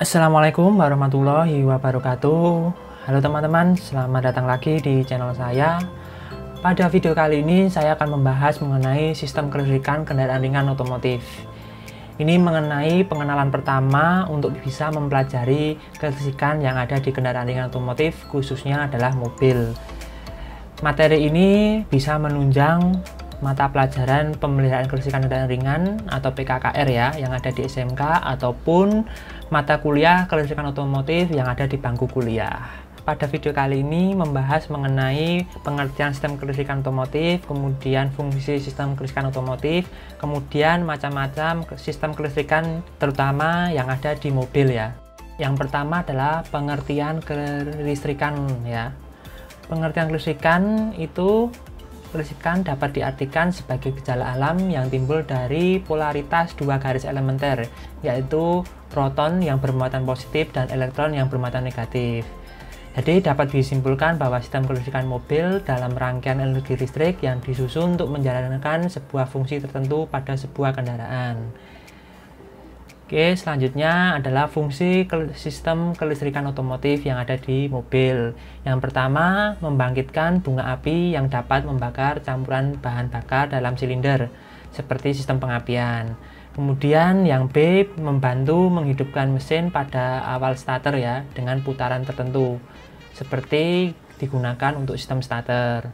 Assalamualaikum warahmatullahi wabarakatuh. Halo teman-teman, selamat datang lagi di channel saya. Pada video kali ini saya akan membahas mengenai sistem kelistrikan kendaraan ringan otomotif. Ini mengenai pengenalan pertama untuk bisa mempelajari kelistrikan yang ada di kendaraan ringan otomotif, khususnya adalah mobil. Materi ini bisa menunjang mata pelajaran pemeliharaan kelistrikan kendaraan ringan atau PKKR ya, yang ada di SMK, ataupun mata kuliah kelistrikan otomotif yang ada di bangku kuliah. Pada video kali ini membahas mengenai pengertian sistem kelistrikan otomotif, kemudian fungsi sistem kelistrikan otomotif, kemudian macam-macam sistem kelistrikan terutama yang ada di mobil ya. Yang pertama adalah pengertian kelistrikan ya. Pengertian kelistrikan itu kelistrikan dapat diartikan sebagai gejala alam yang timbul dari polaritas dua garis elementer, yaitu proton yang bermuatan positif dan elektron yang bermuatan negatif. Jadi dapat disimpulkan bahwa sistem kelistrikan mobil dalam rangkaian energi listrik yang disusun untuk menjalankan sebuah fungsi tertentu pada sebuah kendaraan. Oke, selanjutnya adalah fungsi sistem kelistrikan otomotif yang ada di mobil. Yang pertama, membangkitkan bunga api yang dapat membakar campuran bahan bakar dalam silinder, seperti sistem pengapian. Kemudian yang B, membantu menghidupkan mesin pada awal starter ya, dengan putaran tertentu, seperti digunakan untuk sistem starter.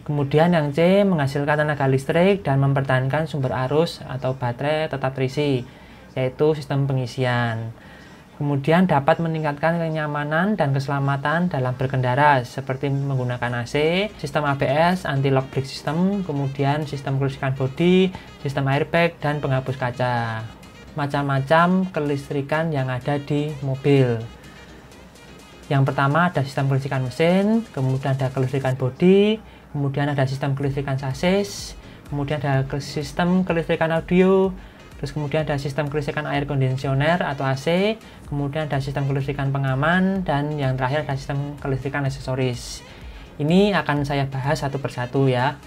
Kemudian yang C, menghasilkan tenaga listrik dan mempertahankan sumber arus atau baterai tetap terisi, yaitu sistem pengisian. Kemudian dapat meningkatkan kenyamanan dan keselamatan dalam berkendara seperti menggunakan AC, sistem ABS, anti-lock brake system, kemudian sistem kelistrikan bodi, sistem airbag, dan penghapus kaca. Macam-macam kelistrikan yang ada di mobil. Yang pertama ada sistem kelistrikan mesin, kemudian ada kelistrikan bodi, kemudian ada sistem kelistrikan sasis, kemudian ada sistem kelistrikan audio, terus kemudian ada sistem kelistrikan air kondisioner atau AC, kemudian ada sistem kelistrikan pengaman, dan yang terakhir ada sistem kelistrikan aksesoris. Ini akan saya bahas satu persatu ya.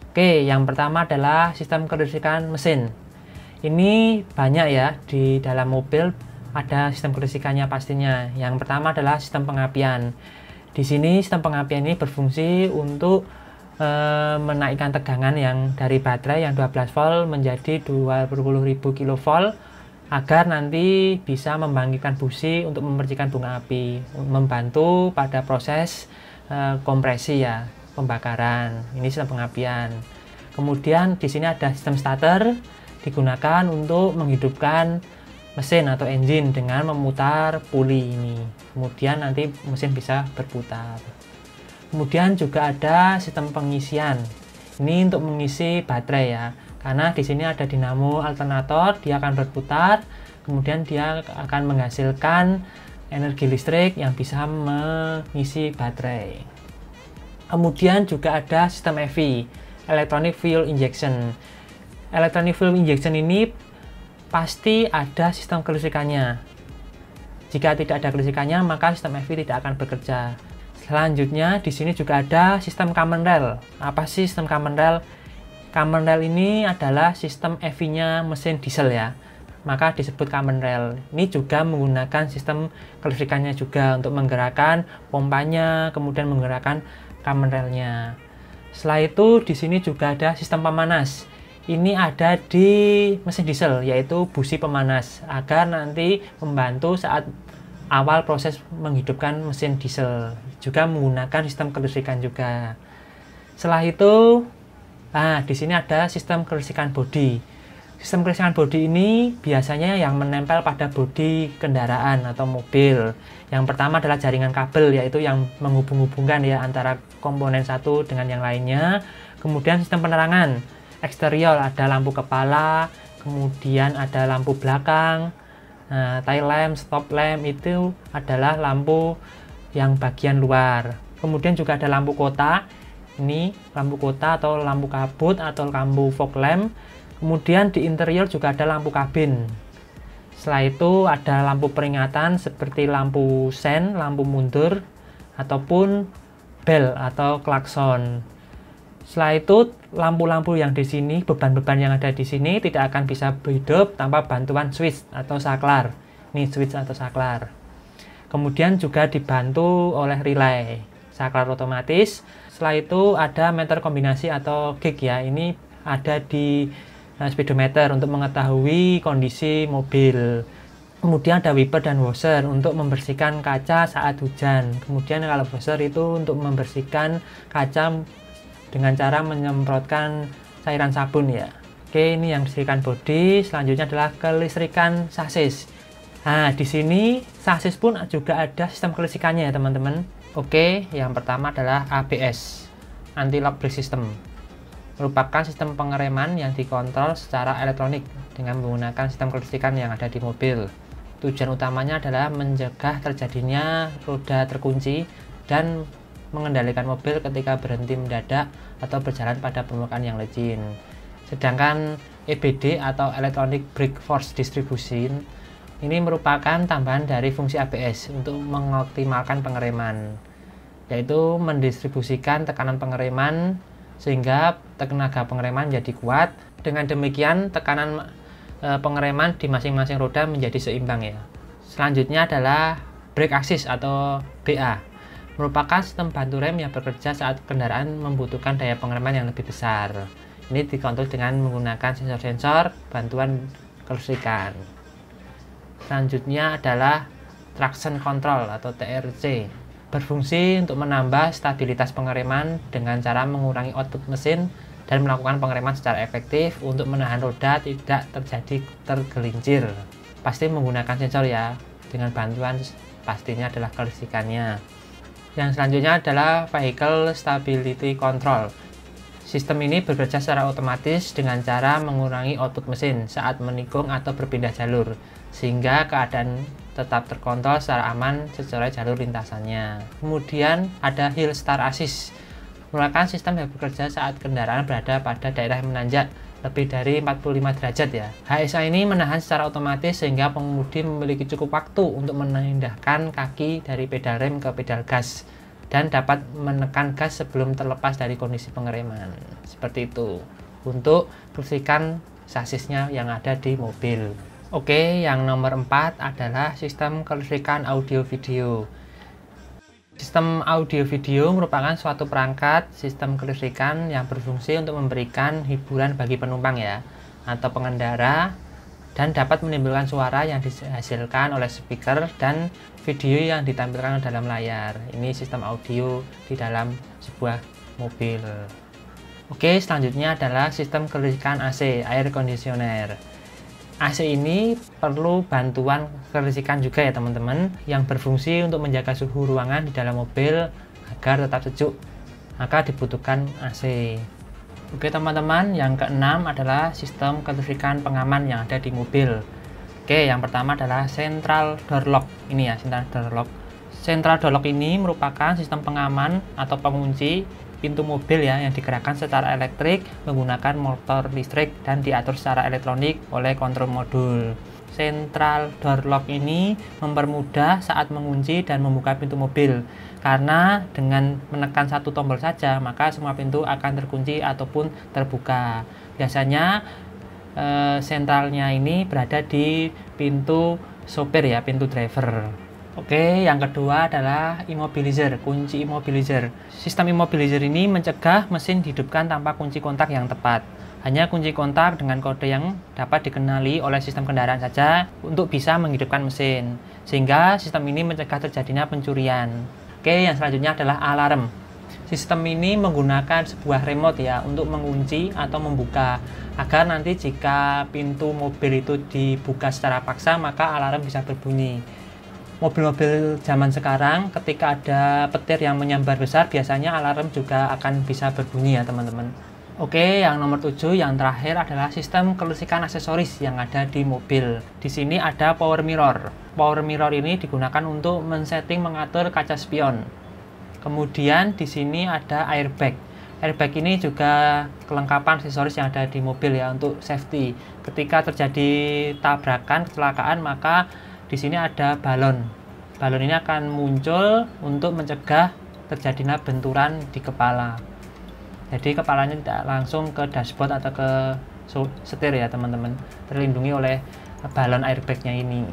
Oke, yang pertama adalah sistem kelistrikan mesin. Ini banyak ya, di dalam mobil ada sistem kelistrikannya pastinya. Yang pertama adalah sistem pengapian. Di sini sistem pengapian ini berfungsi untuk menaikkan tegangan yang dari baterai yang 12 volt menjadi 20.000 kV agar nanti bisa membangkitkan busi untuk memercikan bunga api, membantu pada proses kompresi ya, pembakaran. Ini sistem pengapian. Kemudian di sini ada sistem starter, digunakan untuk menghidupkan mesin atau engine dengan memutar puli ini. Kemudian nanti mesin bisa berputar. Kemudian juga ada sistem pengisian. Ini untuk mengisi baterai ya. Karena di sini ada dinamo alternator, dia akan berputar, kemudian dia akan menghasilkan energi listrik yang bisa mengisi baterai. Kemudian juga ada sistem EFI, Electronic Fuel Injection. Electronic Fuel Injection ini pasti ada sistem kelistrikannya. Jika tidak ada kelistrikannya, maka sistem EFI tidak akan bekerja. Selanjutnya di sini juga ada sistem common rail. Apa sih sistem common rail? Common rail ini adalah sistem EV-nya mesin diesel ya. Maka disebut common rail. Ini juga menggunakan sistem kelistrikannya juga untuk menggerakkan pompanya, kemudian menggerakkan common railnya. Setelah itu di sini juga ada sistem pemanas. Ini ada di mesin diesel, yaitu busi pemanas, agar nanti membantu saat awal proses menghidupkan mesin diesel, juga menggunakan sistem kelistrikan juga. Setelah itu, di sini ada sistem kelistrikan bodi. Sistem kelistrikan bodi ini biasanya yang menempel pada bodi kendaraan atau mobil. Yang pertama adalah jaringan kabel, yaitu yang menghubung-hubungkan ya antara komponen satu dengan yang lainnya. Kemudian sistem penerangan eksterior, ada lampu kepala, kemudian ada lampu belakang. Tail lamp, stop lamp itu adalah lampu yang bagian luar. Kemudian juga ada lampu kota. Ini lampu kota atau lampu kabut atau lampu fog lamp. Kemudian di interior juga ada lampu kabin. Setelah itu ada lampu peringatan seperti lampu sen, lampu mundur, ataupun bel atau klakson. Setelah itu lampu-lampu yang di sini, beban-beban yang ada di sini tidak akan bisa hidup tanpa bantuan switch atau saklar. Ini switch atau saklar. Kemudian juga dibantu oleh relay, saklar otomatis. Setelah itu ada meter kombinasi atau gig ya. Ini ada di speedometer untuk mengetahui kondisi mobil. Kemudian ada wiper dan washer untuk membersihkan kaca saat hujan. Kemudian kalau washer itu untuk membersihkan kaca dengan cara menyemprotkan cairan sabun ya. Oke, ini yang listrikan bodi. Selanjutnya adalah kelistrikan sasis. Nah, di sini sasis pun juga ada sistem kelistrikannya ya teman-teman. Oke, yang pertama adalah ABS, Anti-Lock Brake System. Merupakan sistem pengereman yang dikontrol secara elektronik dengan menggunakan sistem kelistrikan yang ada di mobil. Tujuan utamanya adalah mencegah terjadinya roda terkunci dan mengendalikan mobil ketika berhenti mendadak atau berjalan pada permukaan yang licin. Sedangkan EBD atau Electronic Brake Force Distribution ini merupakan tambahan dari fungsi ABS untuk mengoptimalkan pengereman, yaitu mendistribusikan tekanan pengereman sehingga tenaga pengereman jadi kuat. Dengan demikian tekanan pengereman di masing-masing roda menjadi seimbang ya. Selanjutnya adalah brake assist atau BA, merupakan sistem bantu rem yang bekerja saat kendaraan membutuhkan daya pengereman yang lebih besar. Ini dikontrol dengan menggunakan sensor-sensor bantuan kelistrikan. Selanjutnya adalah traction control atau TRC, berfungsi untuk menambah stabilitas pengereman dengan cara mengurangi output mesin dan melakukan pengereman secara efektif untuk menahan roda tidak terjadi tergelincir. Pasti menggunakan sensor ya, dengan bantuan pastinya adalah kelistrikannya. Yang selanjutnya adalah Vehicle Stability Control. Sistem ini bekerja secara otomatis dengan cara mengurangi output mesin saat menikung atau berpindah jalur, sehingga keadaan tetap terkontrol secara aman sesuai jalur lintasannya. Kemudian ada Hill Start Assist, merupakan sistem yang bekerja saat kendaraan berada pada daerah yang menanjak lebih dari 45 derajat ya. HSA ini menahan secara otomatis sehingga pengemudi memiliki cukup waktu untuk memindahkan kaki dari pedal rem ke pedal gas dan dapat menekan gas sebelum terlepas dari kondisi pengereman. Seperti itu untuk kelistrikan sasisnya yang ada di mobil. Oke, yang nomor 4 adalah sistem kelistrikan audio video. Sistem audio video merupakan suatu perangkat sistem kelistrikan yang berfungsi untuk memberikan hiburan bagi penumpang ya, atau pengendara, dan dapat menimbulkan suara yang dihasilkan oleh speaker dan video yang ditampilkan dalam layar. Ini sistem audio di dalam sebuah mobil. Oke, selanjutnya adalah sistem kelistrikan AC, air conditioner. AC ini perlu bantuan kelistrikan juga ya teman-teman, yang berfungsi untuk menjaga suhu ruangan di dalam mobil agar tetap sejuk, maka dibutuhkan AC. Oke teman-teman, yang keenam adalah sistem kelistrikan pengaman yang ada di mobil. Oke, yang pertama adalah central door lock. Ini ya, central door lock. Central door lock ini merupakan sistem pengaman atau pengunci pintu mobil ya, yang digerakkan secara elektrik menggunakan motor listrik dan diatur secara elektronik oleh kontrol modul. Central door lock ini mempermudah saat mengunci dan membuka pintu mobil, karena dengan menekan satu tombol saja maka semua pintu akan terkunci ataupun terbuka. Biasanya sentralnya ini berada di pintu sopir ya, pintu driver. Oke, yang kedua adalah immobilizer, kunci immobilizer. Sistem immobilizer ini mencegah mesin dihidupkan tanpa kunci kontak yang tepat. Hanya kunci kontak dengan kode yang dapat dikenali oleh sistem kendaraan saja untuk bisa menghidupkan mesin, sehingga sistem ini mencegah terjadinya pencurian. Oke, yang selanjutnya adalah alarm. Sistem ini menggunakan sebuah remote ya untuk mengunci atau membuka, agar nanti jika pintu mobil itu dibuka secara paksa maka alarm bisa berbunyi. Mobil-mobil zaman sekarang ketika ada petir yang menyambar besar, biasanya alarm juga akan bisa berbunyi ya teman-teman. Oke, yang nomor 7 yang terakhir adalah sistem kelistrikan aksesoris yang ada di mobil. Di sini ada power mirror. Power mirror ini digunakan untuk men-setting mengatur kaca spion. Kemudian di sini ada airbag. Airbag ini juga kelengkapan aksesoris yang ada di mobil ya untuk safety. Ketika terjadi tabrakan, kecelakaan, maka di sini ada balon. Balon ini akan muncul untuk mencegah terjadinya benturan di kepala. Jadi kepalanya tidak langsung ke dashboard atau ke setir ya teman-teman. Terlindungi oleh balon airbagnya ini.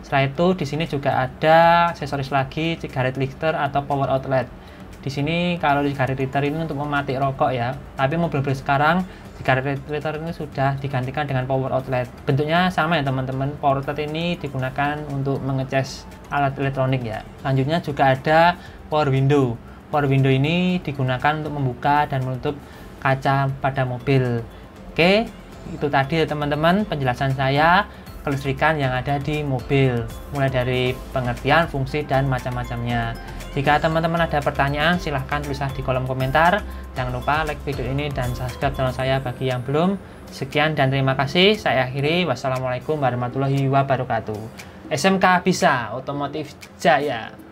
Setelah itu di sini juga ada aksesoris lagi, cigarette lighter atau power outlet. Di sini kalau cigarette lighter ini untuk mematik rokok ya, tapi mobil-mobil sekarang cigarette lighter ini sudah digantikan dengan power outlet. Bentuknya sama ya teman-teman. Power outlet ini digunakan untuk mengecas alat elektronik ya. Selanjutnya juga ada power window. Power window ini digunakan untuk membuka dan menutup kaca pada mobil. Oke, itu tadi ya teman-teman penjelasan saya kelistrikan yang ada di mobil, mulai dari pengertian, fungsi, dan macam-macamnya. Jika teman-teman ada pertanyaan, silahkan tulislah di kolom komentar. Jangan lupa like video ini dan subscribe channel saya bagi yang belum. Sekian dan terima kasih. Saya akhiri. Wassalamualaikum warahmatullahi wabarakatuh. SMK bisa, otomotif jaya.